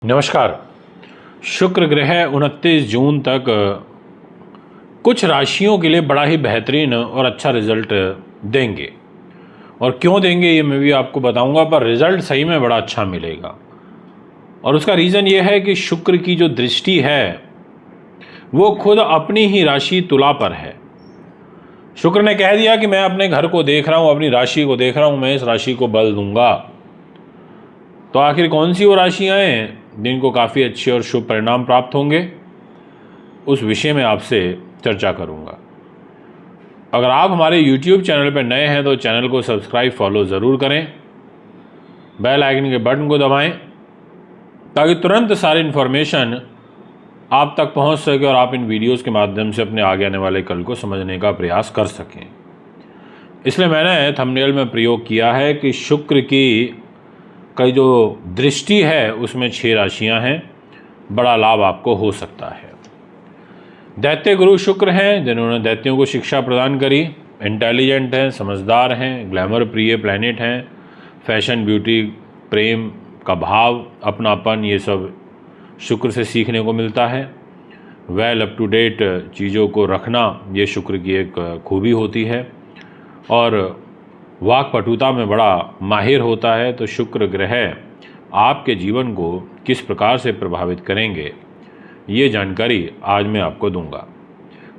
नमस्कार। शुक्र ग्रह 29 जून तक कुछ राशियों के लिए बड़ा ही बेहतरीन और अच्छा रिजल्ट देंगे, और क्यों देंगे ये मैं भी आपको बताऊंगा, पर रिजल्ट सही में बड़ा अच्छा मिलेगा। और उसका रीज़न ये है कि शुक्र की जो दृष्टि है वो खुद अपनी ही राशि तुला पर है। शुक्र ने कह दिया कि मैं अपने घर को देख रहा हूँ, अपनी राशि को देख रहा हूँ, मैं इस राशि को बल दूंगा। तो आखिर कौन सी वो राशियाँ हैं जिनको काफ़ी अच्छे और शुभ परिणाम प्राप्त होंगे, उस विषय में आपसे चर्चा करूंगा। अगर आप हमारे YouTube चैनल पर नए हैं तो चैनल को सब्सक्राइब फॉलो ज़रूर करें, बेल आइकन के बटन को दबाएं ताकि तुरंत सारी इन्फॉर्मेशन आप तक पहुंच सके और आप इन वीडियोस के माध्यम से अपने आगे आने वाले कल को समझने का प्रयास कर सकें। इसलिए मैंने थंबनेल में प्रयोग किया है कि शुक्र की जो दृष्टि है उसमें 6 राशियां हैं, बड़ा लाभ आपको हो सकता है। दैत्य गुरु शुक्र हैं, जिन्होंने दैत्यों को शिक्षा प्रदान करी, इंटेलिजेंट हैं, समझदार हैं, ग्लैमर प्रिय प्लैनेट हैं, फैशन, ब्यूटी, प्रेम का भाव, अपनापन, ये सब शुक्र से सीखने को मिलता है। वेल अप टू डेट चीज़ों को रखना ये शुक्र की एक खूबी होती है, और वाक्पटुता में बड़ा माहिर होता है। तो शुक्र ग्रह आपके जीवन को किस प्रकार से प्रभावित करेंगे ये जानकारी आज मैं आपको दूंगा।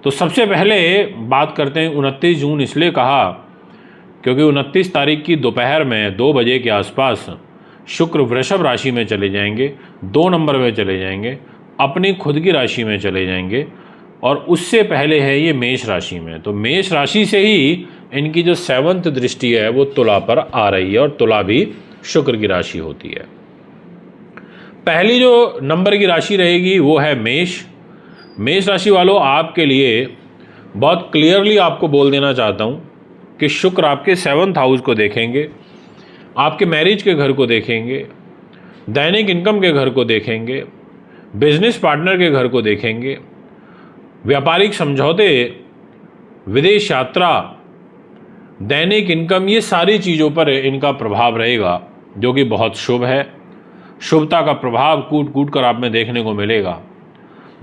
तो सबसे पहले बात करते हैं 29 जून, इसलिए कहा क्योंकि 29 तारीख की दोपहर में 2 बजे के आसपास शुक्र वृषभ राशि में चले जाएंगे, 2 नंबर में चले जाएंगे, अपनी खुद की राशि में चले जाएंगे, और उससे पहले है ये मेष राशि में। तो मेष राशि से ही इनकी जो 7th दृष्टि है वो तुला पर आ रही है, और तुला भी शुक्र की राशि होती है। पहली जो नंबर की राशि रहेगी वो है मेष। मेष राशि वालों, आपके लिए बहुत क्लियरली आपको बोल देना चाहता हूँ कि शुक्र आपके 7th हाउस को देखेंगे, आपके मैरिज के घर को देखेंगे, दैनिक इनकम के घर को देखेंगे, बिजनेस पार्टनर के घर को देखेंगे, व्यापारिक समझौते, विदेश यात्रा, दैनिक इनकम, ये सारी चीज़ों पर इनका प्रभाव रहेगा, जो कि बहुत शुभ है। शुभता का प्रभाव कूट कूट कर आप में देखने को मिलेगा।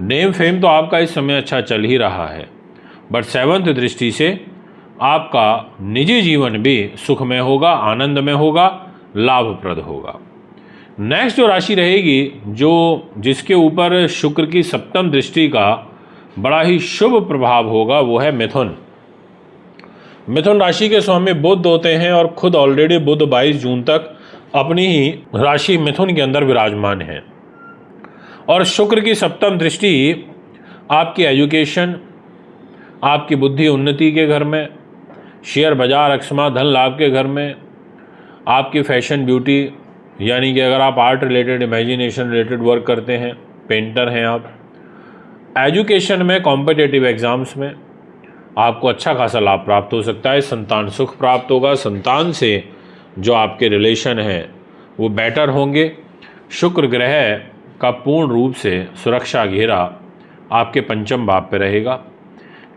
नेम फेम तो आपका इस समय अच्छा चल ही रहा है, बट 7th दृष्टि से आपका निजी जीवन भी सुखमय होगा, आनंद में होगा, लाभप्रद होगा। नेक्स्ट जो राशि रहेगी जिसके ऊपर शुक्र की 7th दृष्टि का बड़ा ही शुभ प्रभाव होगा वो है मिथुन। मिथुन राशि के स्वामी बुध होते हैं, और खुद ऑलरेडी बुध 22 जून तक अपनी ही राशि मिथुन के अंदर विराजमान है। और शुक्र की 7th दृष्टि आपकी एजुकेशन, आपकी बुद्धि उन्नति के घर में, शेयर बाजार, अकस्मात धन लाभ के घर में, आपकी फैशन ब्यूटी, यानी कि अगर आप art related, imagination related work करते हैं, पेंटर हैं आप, एजुकेशन में, कॉम्पिटिटिव एग्जाम्स में आपको अच्छा खासा लाभ प्राप्त हो सकता है। संतान सुख प्राप्त होगा, संतान से जो आपके रिलेशन हैं वो बेटर होंगे। शुक्र ग्रह का पूर्ण रूप से सुरक्षा घेरा आपके 5th भाव पे रहेगा।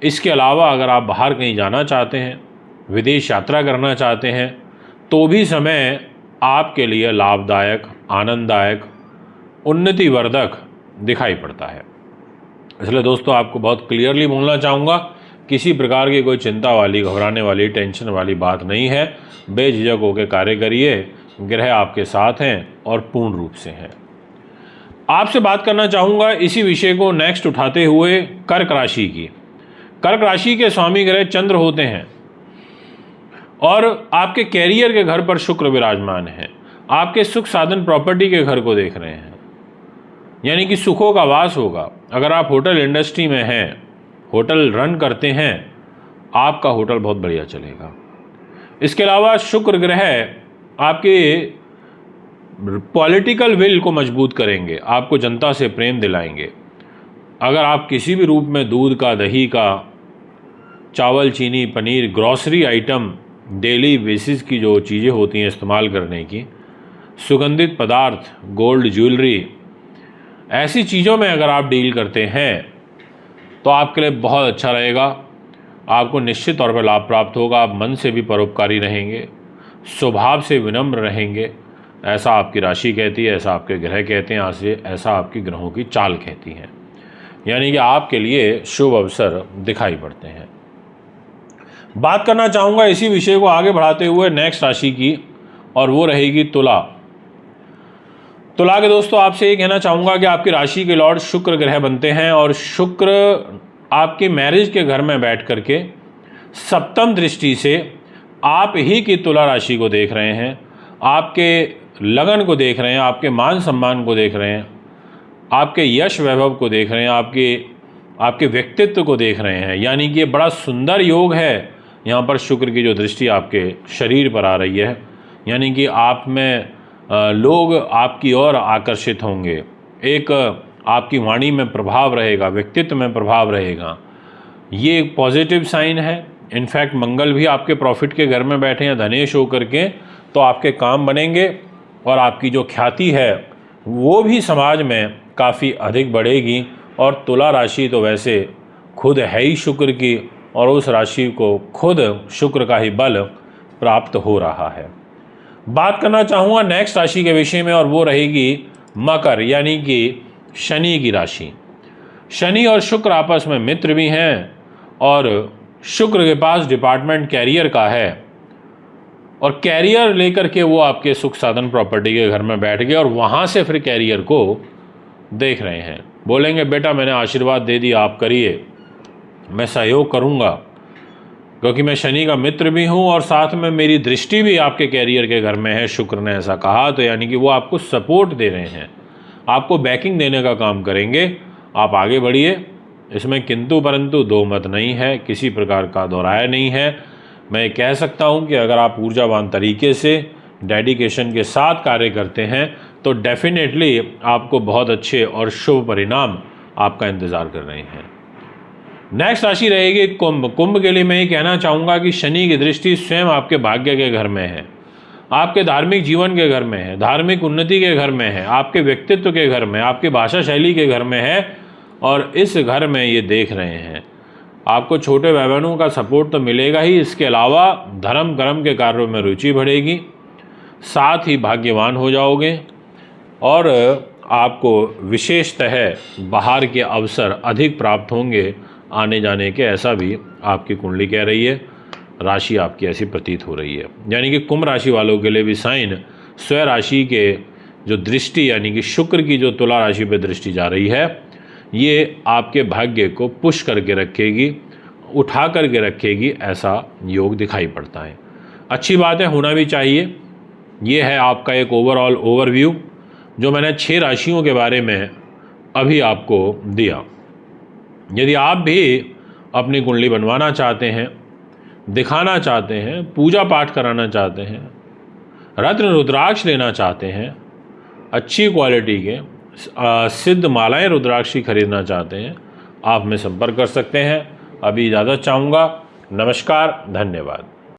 इसके अलावा अगर आप बाहर कहीं जाना चाहते हैं, विदेश यात्रा करना चाहते हैं, तो भी समय आपके लिए लाभदायक, आनंददायक, उन्नतिवर्धक दिखाई पड़ता है। इसलिए दोस्तों, आपको बहुत क्लियरली बोलना चाहूँगा, किसी प्रकार की कोई चिंता वाली, घबराने वाली, टेंशन वाली बात नहीं है। बेझिझक होकर कार्य करिए, ग्रह आपके साथ हैं और पूर्ण रूप से हैं। आपसे बात करना चाहूँगा इसी विषय को नेक्स्ट उठाते हुए कर्क राशि की। कर्क राशि के स्वामी ग्रह चंद्र होते हैं, और आपके कैरियर के घर पर शुक्र विराजमान है। आपके सुख साधन, प्रॉपर्टी के घर को देख रहे हैं, यानी कि सुखों का वास होगा। अगर आप होटल इंडस्ट्री में हैं, होटल रन करते हैं, आपका होटल बहुत बढ़िया चलेगा। इसके अलावा शुक्र ग्रह आपके पॉलिटिकल विल को मजबूत करेंगे, आपको जनता से प्रेम दिलाएंगे। अगर आप किसी भी रूप में दूध का, दही का, चावल, चीनी, paneer, grocery item, daily basis की जो चीज़ें होती हैं इस्तेमाल करने की, सुगंधित पदार्थ, गोल्ड, ज्वेलरी, ऐसी चीज़ों में अगर आप डील करते हैं तो आपके लिए बहुत अच्छा रहेगा। आपको निश्चित तौर पर लाभ प्राप्त होगा। आप मन से भी परोपकारी रहेंगे, स्वभाव से विनम्र रहेंगे, ऐसा आपकी राशि कहती है, ऐसा आपके ग्रह कहते हैं, ऐसा आपकी ग्रहों की चाल कहती है। यानी कि आपके लिए शुभ अवसर दिखाई पड़ते हैं। बात करना चाहूँगा इसी विषय को आगे बढ़ाते हुए नेक्स्ट राशि की, और वो रहेगी तुला। तुला के दोस्तों, आपसे ये कहना चाहूँगा कि आपकी राशि के लॉर्ड शुक्र ग्रह बनते हैं, और शुक्र आपके मैरिज के घर में बैठ करके सप्तम दृष्टि से आप ही की तुला राशि को देख रहे हैं, आपके लगन को देख रहे हैं, आपके मान सम्मान को देख रहे हैं, आपके यश वैभव को देख रहे हैं, आपके व्यक्तित्व को देख रहे हैं। यानी कि ये बड़ा सुंदर योग है। यहाँ पर शुक्र की जो दृष्टि आपके शरीर पर आ रही है, यानी कि आप में लोग आपकी ओर आकर्षित होंगे, एक आपकी वाणी में प्रभाव रहेगा, व्यक्तित्व में प्रभाव रहेगा। ये एक पॉजिटिव साइन है। इनफैक्ट मंगल भी आपके प्रॉफिट के घर में बैठे हैं धनेश होकर के, तो आपके काम बनेंगे और आपकी जो ख्याति है वो भी समाज में काफ़ी अधिक बढ़ेगी। और तुला राशि तो वैसे खुद है ही शुक्र की, और उस राशि को खुद शुक्र का ही बल प्राप्त हो रहा है। बात करना चाहूँगा नेक्स्ट राशि के विषय में, और वो रहेगी मकर, यानी कि शनि की राशि। शनि और शुक्र आपस में मित्र भी हैं, और शुक्र के पास डिपार्टमेंट कैरियर का है, और कैरियर लेकर के वो आपके सुख साधन प्रॉपर्टी के घर में बैठ गए, और वहाँ से फिर कैरियर को देख रहे हैं। बोलेंगे बेटा मैंने आशीर्वाद दे दिया, आप करिए, मैं सहयोग करूँगा, क्योंकि मैं शनि का मित्र भी हूँ और साथ में मेरी दृष्टि भी आपके कैरियर के घर में है, शुक्र ने ऐसा कहा। तो यानी कि वो आपको सपोर्ट दे रहे हैं, आपको बैकिंग देने का काम करेंगे। आप आगे बढ़िए, इसमें किंतु परंतु दो मत नहीं है, किसी प्रकार का दोहराया नहीं है। मैं कह सकता हूँ कि अगर आप ऊर्जावान तरीके से डेडिकेशन के साथ कार्य करते हैं तो डेफिनेटली आपको बहुत अच्छे और शुभ परिणाम आपका इंतज़ार कर रहे हैं। नेक्स्ट राशि रहेगी कुंभ। कुंभ के लिए मैं ये कहना चाहूँगा कि शनि की दृष्टि स्वयं आपके भाग्य के घर में है, आपके धार्मिक जीवन के घर में है, धार्मिक उन्नति के घर में है, आपके व्यक्तित्व के घर में, आपकी भाषा शैली के घर में है, और इस घर में ये देख रहे हैं। आपको छोटे भाई बहनों का सपोर्ट तो मिलेगा ही, इसके अलावा धर्म कर्म के कार्यों में रुचि बढ़ेगी, साथ ही भाग्यवान हो जाओगे, और आपको विशेषतः बाहर के अवसर अधिक प्राप्त होंगे आने जाने के, ऐसा भी आपकी कुंडली कह रही है, राशि आपकी ऐसी प्रतीत हो रही है। यानी कि कुंभ राशि वालों के लिए भी साइन स्वयं राशि के जो दृष्टि, यानी कि शुक्र की जो तुला राशि पर दृष्टि जा रही है, ये आपके भाग्य को पुश करके रखेगी, उठा करके रखेगी, ऐसा योग दिखाई पड़ता है। अच्छी बात है, होना भी चाहिए। ये है आपका एक ओवरऑल ओवरव्यू जो मैंने 6 राशियों के बारे में अभी आपको दिया। यदि आप भी अपनी कुंडली बनवाना चाहते हैं, दिखाना चाहते हैं, पूजा पाठ कराना चाहते हैं, रत्न रुद्राक्ष लेना चाहते हैं, अच्छी क्वालिटी के सिद्ध मालाएं रुद्राक्ष की खरीदना चाहते हैं, आप में संपर्क कर सकते हैं। अभी इजाज़त चाहूँगा। नमस्कार, धन्यवाद।